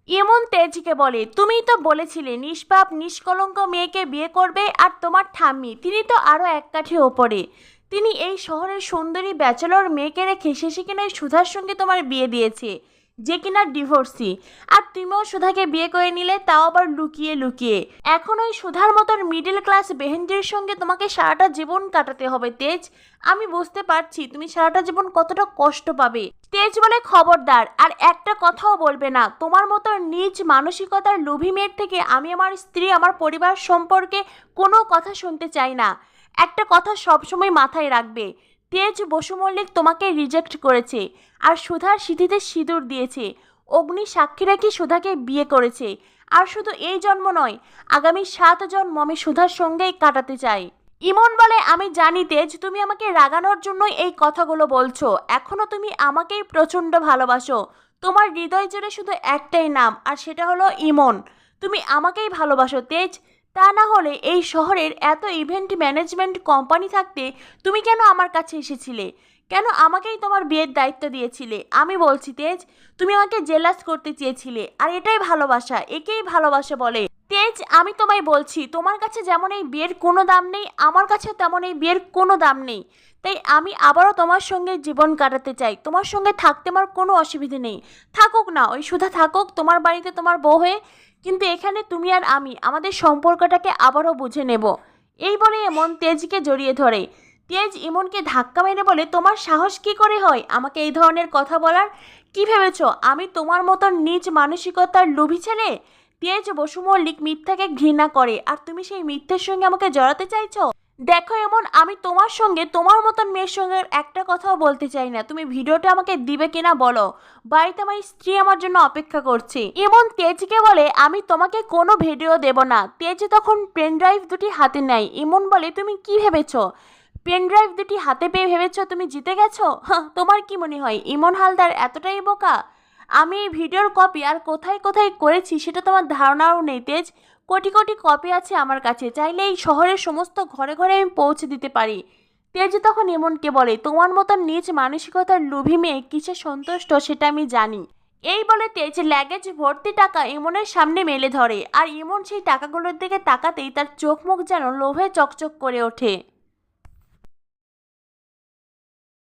ইমন তেজকে বলে, তুমিই তো বলেছিলে নিষ্পাপ নিষ্কলঙ্ক মেয়েকে বিয়ে করবে, আর তোমার ঠাম্মি তিনি তো আরও এক কাঠি ওপরে। তিনি এই শহরের সুন্দরী ব্যাচেলর মেয়েকে রেখে শেষে কিনা এই সুধার সঙ্গে তোমার বিয়ে দিয়েছে, যে কিনা ডিভোর্সি। আর তুমিও সুধাকে বিয়ে করে নিলে, তাও আবার লুকিয়ে লুকিয়ে। এখন ওই সুধার মতন মিডল ক্লাস বেহেন্দ্রির সঙ্গে তোমাকে সারাটা জীবন কাটাতে হবে তেজ। আমি বুঝতে পারছি তুমি সারাটা জীবন কতটা কষ্ট পাবে। তেজ বলে, খবরদার আর একটা কথাও বলবে না। তোমার মতো নিজ মানসিকতার লোভী মেয়ের থেকে আমি আমার স্ত্রী আমার পরিবার সম্পর্কে কোনো কথা শুনতে চাই না। একটা কথা সবসময় মাথায় রাখবে, তেজ বসু মল্লিক তোমাকে রিজেক্ট করেছে, আর সুধার সিঁথিতে সিঁদুর দিয়েছে। অগ্নি সাক্ষী রেখে সুধাকে বিয়ে করেছে। আর শুধু এই জন্ম নয়, আগামী 7 জন্ম আমি সুধার সঙ্গেই কাটাতে চাই। ইমন বলে, আমি জানি তেজ তুমি আমাকে রাগানোর জন্যই এই কথাগুলো বলছো। এখনো তুমি আমাকেই প্রচণ্ড ভালোবাসো। তোমার হৃদয় জুড়ে শুধু একটাই নাম, আর সেটা হলো ইমন। তুমি আমাকেই ভালোবাসো তেজ। তা না হলে এই শহরের এত ইভেন্ট ম্যানেজমেন্ট কোম্পানি থাকতে তুমি কেন আমার কাছে এসেছিলে? কেন আমাকেই তোমার বিয়ের দায়িত্ব দিয়েছিলে? আমি বলছি তেজ, তুমি আমাকে জেলাস করতে চেয়েছিলে, আর এটাই ভালোবাসা, একেই ভালোবাসা বলে। তেজ, আমি তোমায় বলছি, তোমার কাছে যেমন এই বিয়ের কোনো দাম নেই, আমার কাছে তেমন এই বিয়ের কোনো দাম নেই। তাই আমি আবারও তোমার সঙ্গে জীবন কাটাতে চাই। তোমার সঙ্গে থাকতে আমার কোনো অসুবিধে নেই। থাকুক না ওই সুধা, থাকুক তোমার বাড়িতে তোমার বউ হয়ে, কিন্তু এখানে তুমি আর আমি আমাদের সম্পর্কটাকে আবারও বুঝে নেব। এই বলে এমন তেজকে জড়িয়ে ধরে। তেজ ইমনকে ধাক্কা মেরে বলে, তোমার সাহস কি করে হয় আমাকে এই ধরনের কথা বলার? কি ভেবেছো আমি তোমার মতো নিজ মানসিকতার লোভী ছেলে? তেজ বসু মল্লিক মিথ্যাকে ঘৃণা করে, আর তুমি সেই মিথ্যের সঙ্গে আমাকে জড়াতে চাইছো? দেখো এমন, আমি তোমার সঙ্গে তোমার মতন মেয়ের সঙ্গে একটা কথাও বলতে চাই না। তুমি ভিডিওটা আমাকে দিবে কিনা বলো, বাড়িতে আমার স্ত্রী আমার জন্য অপেক্ষা করছে। এমন তেজকে বলে, আমি তোমাকে কোনো ভিডিও দেব না। তেজ তখন পেন ড্রাইভ দুটি হাতে নেয়। ইমন বলে, তুমি কি ভেবেছো পেন ড্রাইভ দুটি হাতে পেয়ে ভেবেছো তুমি জিতে গেছো? তোমার কি মনে হয় ইমন হালদার এতটাই বোকা? আমি এই ভিডিওর কপি আর কোথায় কোথায় করেছি সেটা তোমার ধারণাও নেই তেজ। কোটি কোটি কপি আছে আমার কাছে, চাইলে এই শহরের সমস্ত ঘরে ঘরে আমি পৌঁছে দিতে পারি। তেজ তখন ইমনকে বলে, তোমার মতন নিজ মানসিকতার লোভী মেয়ে কিসে সন্তুষ্ট সেটা আমি জানি। এই বলে তেজ লাগেজ ভর্তি টাকা ইমনের সামনে মেলে ধরে, আর ইমন সেই টাকাগুলোর দিকে তাকাতেই তার চোখ মুখ যেন লোভে চকচক করে ওঠে।